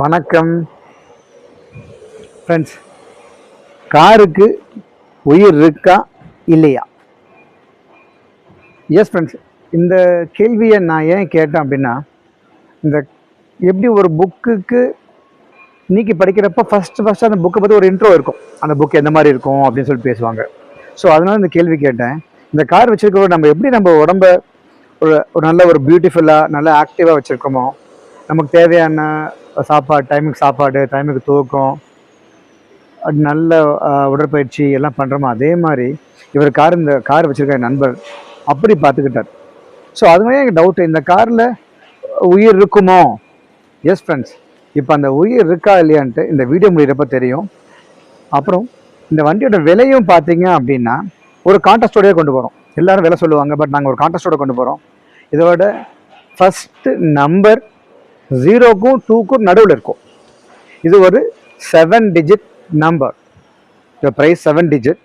வணக்கம் ஃப்ரெண்ட்ஸ். காருக்கு உயிர் இருக்கா இல்லையா? எஸ் ஃப்ரெண்ட்ஸ், இந்த கேள்வியை நான் ஏன் கேட்டேன் அப்படின்னா, இந்த எப்படி ஒரு புக்குக்கு இன்னைக்கு படிக்கிறப்ப ஃபஸ்ட்டு அந்த புக்கை பற்றி ஒரு இன்ட்ரோ இருக்கும். அந்த புக் எந்த மாதிரி இருக்கும் அப்படின்னு சொல்லி பேசுவாங்க. ஸோ அதனால இந்த கேள்வி கேட்டேன். இந்த கார் வச்சிருக்கிறோம், நம்ம எப்படி நம்ம உடம்ப ஒரு நல்ல ஒரு பியூட்டிஃபுல்லாக நல்ல ஆக்டிவாக வச்சுருக்கோமோ, நமக்கு தேவையான சாப்பாடு டைமுக்கு தூக்கம், நல்ல உடற்பயிற்சி எல்லாம் பண்ணுறோமோ, அதே மாதிரி இந்த கார் வச்சுருக்க நண்பர் அப்படி பார்த்துக்கிட்டார். ஸோ அதுவே எனக்கு டவுட்டு, இந்த காரில் உயிர் இருக்குமோ? எஸ் ஃப்ரெண்ட்ஸ், இப்போ அந்த உயிர் இருக்கா இல்லையான்ட்டு இந்த வீடியோ முடிகிறப்ப தெரியும். அப்புறம் இந்த வண்டியோட விலையும் பார்த்தீங்க அப்படின்னா ஒரு கான்டெஸ்டோடய கொண்டு போகிறோம். எல்லாரும் விலை சொல்லுவாங்க, பட் நாங்கள் ஒரு கான்டெஸ்டோட கொண்டு போகிறோம். இதோட ஃபஸ்ட்டு நம்பர் 0க்கும் 2க்கும் நடுவில் இருக்கும். இது ஒரு 7 டிஜிட் நம்பர். இந்த ப்ரைஸ் 7 டிஜிட்.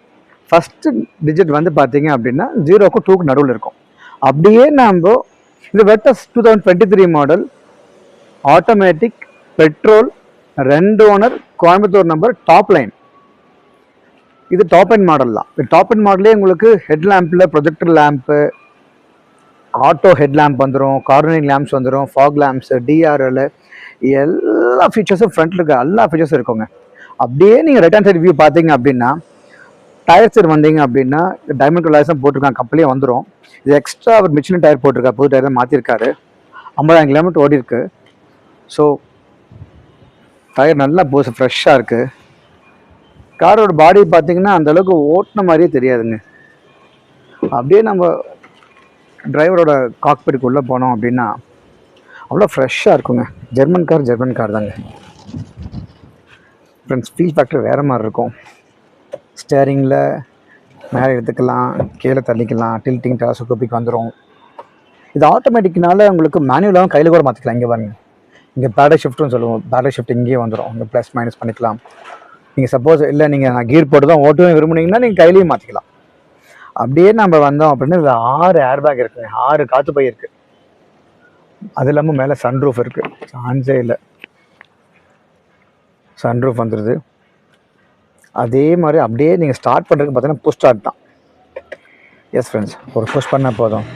ஃபஸ்ட்டு டிஜிட் வந்து பார்த்தீங்க அப்படின்னா 0க்கும் 2க்கும் நடுவில் இருக்கும். அப்படியே நம்ம இது Virtus 2023 model, automatic, petrol, 2 owner, Coimbatore number, top line. இது டாப் எண்ட் மாடல் தான். இந்த டாப் எண்ட் மாடலே உங்களுக்கு ஹெட் லேம்பில் projector lamp, auto head lamp வந்துடும், கார்னரிங் லேம்ப்ஸ் வந்துடும், ஃபாக் லேம்ப்ஸு, டிஆர்எல், எல்லா ஃபீச்சர்ஸும் ஃப்ரண்ட்டில் இருக்க எல்லா ஃபீச்சர்ஸும் இருக்குங்க. அப்படியே நீங்கள் ரைட் ஹேண்ட் சைடு வியூ பார்த்தீங்க அப்படின்னா, டயர் சைடு வந்தீங்க அப்படின்னா டைமண்ட் கலர்ஸ் தான் போட்டிருக்காங்க, கம்பெனியே வந்துடும். இது எக்ஸ்ட்ரா அவர் மிச்சின் டயர் போட்டிருக்காரு, புது டயர் தான் மாற்றிருக்காரு. 50,000 கிலோமீட்டர் ஓடி இருக்கு. ஸோ டயர் நல்லா போஸ் ஃப்ரெஷ்ஷாக இருக்குது. காரோட பாடி பார்த்தீங்கன்னா அந்தளவுக்கு ஓட்டின மாதிரியே தெரியாதுங்க. அப்படியே நம்ம டிரைவரோட காக்பிட்டுக்கு உள்ளே போனோம் அப்படின்னா அவ்வளோ ஃப்ரெஷ்ஷாக இருக்குங்க. ஜெர்மன் கார் தாங்க ஃப்ரெண்ட்ஸ். ஃபீல் ஃபேக்டர் வேறு மாதிரி இருக்கும். ஸ்டேரிங்கில் மேலே எடுத்துக்கலாம், கீழே தள்ளிக்கலாம், டில்ட்டிங் டெலஸ்கோபிக் வந்துடும். இது ஆட்டோமேட்டிக்னால உங்களுக்கு மேனுவலாகவும் கையில் கூட மாற்றிக்கலாம். இங்கே பாருங்கள், இங்கே பேடல் ஷிஃப்ட்னு சொல்லுவோம். பேடல் ஷிஃப்ட் இங்கேயே வந்துடும். இங்கே ப்ளஸ் மைனஸ் பண்ணிக்கலாம். நீங்கள் சப்போஸ் இல்லை நீங்கள் நான் கீர் போட்டு தான் ஓட்டுவேன் விரும்புனீங்கன்னா நீங்கள் கையிலையும் மாற்றிக்கலாம். அப்படியே நம்ம வந்தோம் அப்படின்னா இது 6 ஏர் பேக் இருக்குங்க, 6 காற்று பை இருக்குது. அது இல்லாமல் மேலே சன்ரூஃப் இருக்குது, சான்ஸே இல்லை. சன்ரூஃப் வந்துடுது. அதே மாதிரி அப்படியே நீங்கள் ஸ்டார்ட் பண்ணுறதுக்கு பார்த்தீங்கன்னா புஷ் ஸ்டார்ட் தான். எஸ் ஃப்ரெண்ட்ஸ், ஒரு புஷ் பண்ணால் போதும்,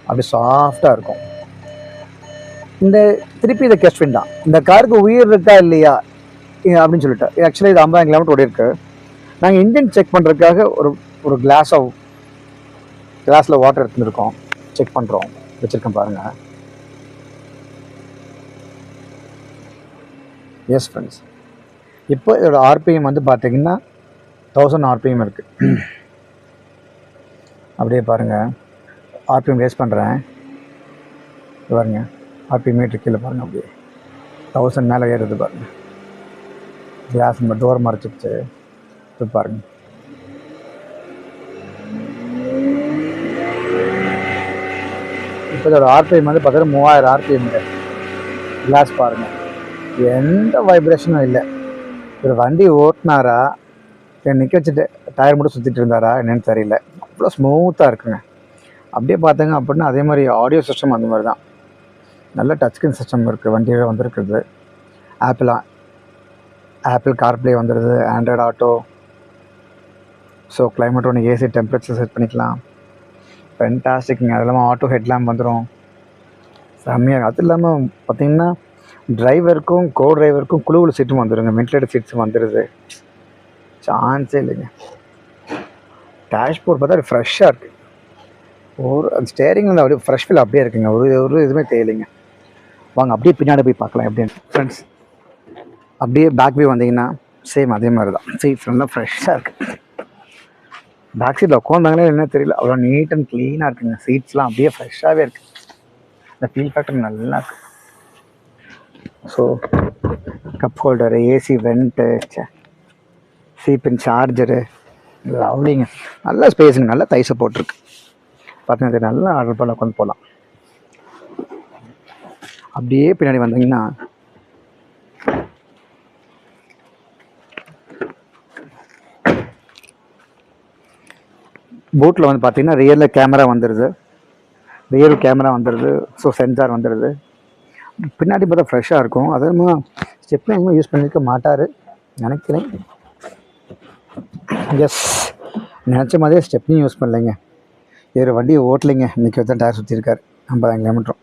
அப்படி சாஃப்டாக இருக்கும். திருப்பி இதை கெஸ்ட்வின் தான். இந்த காருக்கு உயிர் இருக்கா இல்லையா அப்படின்னு சொல்லிட்டு, ஆக்சுவலி இது 50,000 கிலோமீட்டர் ஓடி இருக்கு. நாங்கள் இன்ஜின் செக் பண்ணுறதுக்காக ஒரு கிளாஸில் வாட்டர் எடுத்துருக்கோம், செக் பண்ணுறோம், வச்சுருக்கேன் பாருங்கள். எஸ் ஃப்ரெண்ட்ஸ், இப்போ இதோட ஆர்பிஎம் வந்து பார்த்தீங்கன்னா 1000 ஆர்பிஎம் இருக்குது. அப்படியே பாருங்கள், ஆர்பிஎம் ரேஸ் பண்ணுறேன் பாருங்கள். ஆர்பிஎம் மீட்டர் கீழே பாருங்கள், அப்படியே 1000 மேலே ஏறுது பாருங்கள். கிளாஸ் டோர் மறைச்சிடுச்சு, இது பாருங்கள். இப்போ இதோட ஆர்பிஎம் வந்து பார்த்தீங்கன்னா 3000 ஆர்பிஎம். கிளாஸ் பாருங்கள், எந்த வைப்ரேஷனும் இல்லை. ஒரு வண்டி ஓட்டினாரா நிற்க வச்சுட்டு டயர் மட்டும் சுற்றிட்டு இருந்தாரா என்னன்னு தெரியல, அவ்வளோ ஸ்மூத்தாக இருக்குங்க. அப்படியே பார்த்தீங்க அப்படின்னா அதே மாதிரி ஆடியோ சிஸ்டம் அந்த மாதிரி தான். நல்ல டச் ஸ்க்ரீன் சிஸ்டம் இருக்குது வண்டியில் வந்துருக்குது. ஆப்பிள் கார்ப்ளே வந்துடுது, ஆண்ட்ராய்டு ஆட்டோ. ஸோ கிளைமேட் ஒன்று ஏசி டெம்பரேச்சர் செட் பண்ணிக்கலாம். ஃபென்டாஸ்டிக்ங்க. அது இல்லாமல் ஆட்டோ ஹெட்லாம்ப் வந்துடும், செம்மையாக. அது இல்லாமல் பார்த்திங்கன்னா டிரைவருக்கும் டிரைவருக்கும் குழுவில் சீட்டும் வந்துடுங்க, வென்டிலேட்டர் சீட்ஸும் வந்துடுது, சான்ஸே இல்லைங்க. டேஷ்போர்ட் பார்த்தா ஃப்ரெஷ்ஷாக இருக்குது. அந்த ஸ்டேரிங் வந்து அப்படியே ஃப்ரெஷ் ஃபீல் அப்படியே இருக்குங்க, ஒரு இதுவுமே தேவையில்லைங்க. வாங்க அப்படியே பின்னாடி போய் பார்க்கலாம் எப்படின்னு ஃப்ரெண்ட்ஸ். அப்படியே பேக் வியூ வந்தீங்கன்னா சேம் அதே மாதிரி தான். சீட்ஸ் நல்லா ஃப்ரெஷ்ஷாக இருக்குது. பேக் சீட்டில் உட்காந்தாங்களே என்ன தெரியல, அவ்வளோ நீட் அண்ட் க்ளீனாக இருக்குங்க. சீட்ஸ்லாம் அப்படியே ஃப்ரெஷ்ஷாகவே இருக்குது. இந்த ஃபீல் ஃபேக்டர் நல்லா இருக்குது. So cup holder, AC vent, சீப்பின் சார்ஜரு, லவ்லிங்க. நல்ல ஸ்பேஸுங்க, நல்ல தைசை போட்டிருக்கு. பார்த்தீங்கன்னா நல்லா ஆர்டர் பண்ண உட்காந்து போகலாம். அப்படியே பின்னாடி வந்தீங்கன்னா பூட்டில் வந்து பார்த்தீங்கன்னா ரியர் கேமரா வந்துடுது. ஸோ சென்சார் வந்துடுது. பின்னாடி பார்த்தா ஃப்ரெஷ்ஷாக இருக்கும். அதுமா ஸ்டெப்னி எங்கேயும் யூஸ் பண்ணியிருக்க மாட்டார் நினைக்கிறேன். எஸ், நினச்ச மாதிரியே ஸ்டெப்னி யூஸ் பண்ணலைங்க. வேறு வண்டியை ஓட்டலைங்க. இன்றைக்கி வந்து டயர் சுற்றிருக்காரு 50 கிலோமீட்டரும்.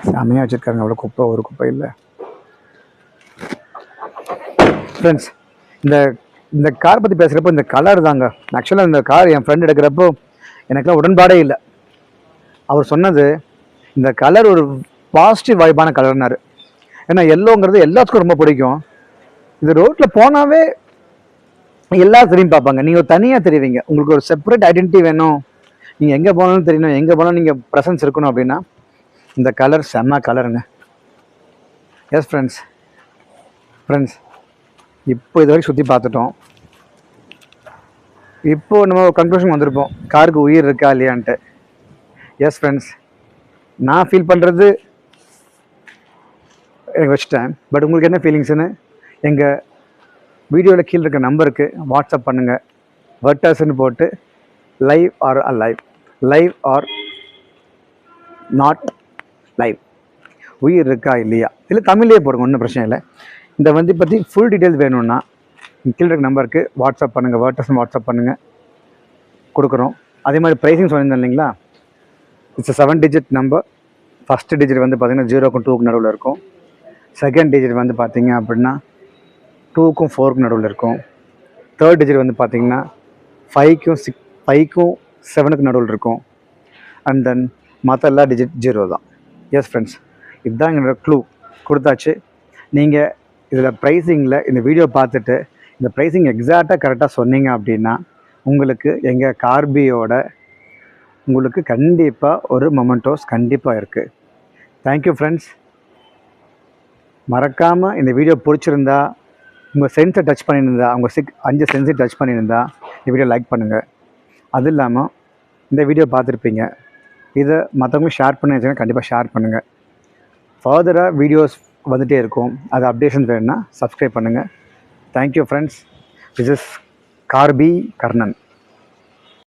செம்மையாக வச்சுருக்காருங்க. அவ்வளோ குப்பை ஒரு குப்பை இல்லை. ஃப்ரெண்ட்ஸ், இந்த இந்த கார் பற்றி பேசுகிறப்போ இந்த கலர் தாங்க. ஆக்சுவலாக இந்த கார் என் ஃப்ரெண்ட் எடுக்கிறப்போ எனக்குலாம் உடன்பாடே இல்லை. அவர் சொன்னது இந்த கலர் ஒரு பாசிட்டிவ் வைப்பான கலர்னாரு. ஏன்னா எல்லோங்கிறது எல்லாத்துக்கும் ரொம்ப பிடிக்கும். இது ரோட்டில் போனாவே எல்லாரும் திரும்பி பார்ப்பாங்க. நீங்கள் தனியாக தெரிவிங்க. உங்களுக்கு ஒரு செப்பரேட் ஐடென்டிட்டி வேணும், நீங்கள் எங்கே போனாலும் தெரியணும், எங்கே போனாலும் நீங்கள் ப்ரெசன்ஸ் இருக்கணும் அப்படின்னா இந்த கலர் செம்ம கலருங்க. எஸ் ஃப்ரெண்ட்ஸ், இப்போ இது வரைக்கும் சுற்றி பார்த்துட்டோம். இப்போது நம்ம கன்க்ளூஷன் வந்திருப்போம், காருக்கு உயிர் இருக்கா இல்லையான்ட்டு. எஸ் ஃப்ரெண்ட்ஸ், நான் ஃபீல் பண்ணுறது எனக்கு வச்சுட்டேன். பட் உங்களுக்கு என்ன ஃபீலிங்ஸ்னு எங்கள் வீடியோவில் கீழே இருக்க நம்பருக்கு வாட்ஸ்அப் பண்ணுங்கள். வர்ட்டர்ஸ்ன்னு போட்டு live R alive, live R not live, உயிர் இருக்கா இல்லையா, இல்லை தமிழ்லேயே போடுங்க, ஒன்றும் பிரச்சனை இல்லை. இந்த வண்டி பற்றி ஃபுல் டீட்டெயில்ஸ் வேணும்னா கீழே இருக்க நம்பருக்கு வாட்ஸ்அப் பண்ணுங்கள். வர்ட்டர்ஸ்ன்னு வாட்ஸ்அப் பண்ணுங்கள், கொடுக்குறோம். அதே மாதிரி ப்ரைஸிங் சொல்லியிருந்தேன் இல்லைங்களா, it's 7 digit number. First digit வந்து பார்த்திங்கன்னா 0க்கும் 2க்கும் நடுவில் இருக்கும். செகண்ட் டிஜிட் வந்து பார்த்திங்க அப்படின்னா 2க்கும் 4க்கும் நடுவில் இருக்கும். தேர்ட் டிஜிட் வந்து பார்த்திங்கன்னா 5க்கும் 7க்கு நடுவில் இருக்கும். அண்ட் தென் மற்ற எல்லா டிஜிட் 0 தான். எஸ் ஃப்ரெண்ட்ஸ், இதுதான் எங்களோட க்ளூ கொடுத்தாச்சு. நீங்கள் இதில் ப்ரைஸிங்கில் இந்த வீடியோ பார்த்துட்டு இந்த ப்ரைஸிங் எக்ஸாக்டாக கரெக்டாக சொன்னீங்க அப்படின்னா உங்களுக்கு எங்கள் கார்பியோட உங்களுக்கு கண்டிப்பாக ஒரு மொமெண்டோஸ் கண்டிப்பாக இருக்குது. Thank you friends. மறக்காமல் இந்த வீடியோ பிடிச்சிருந்தா, உங்கள் சென்ஸை டச் பண்ணியிருந்தா, உங்கள் 5 சென்ஸை டச் பண்ணியிருந்தா இந்த வீடியோ லைக் பண்ணுங்கள். அது இல்லாமல் இந்த வீடியோ பார்த்துருப்பீங்க, இதை மற்றவங்களும் ஷேர் பண்ணி வச்சுன்னா கண்டிப்பாக ஷேர் பண்ணுங்கள். ஃபர்தராக வீடியோஸ் வந்துகிட்டே இருக்கும். அது அப்டேஷன்ஸ் வேணுன்னா சப்ஸ்கிரைப் பண்ணுங்கள். Thank you friends. திஸ் இஸ் கார்பி கர்ணன்.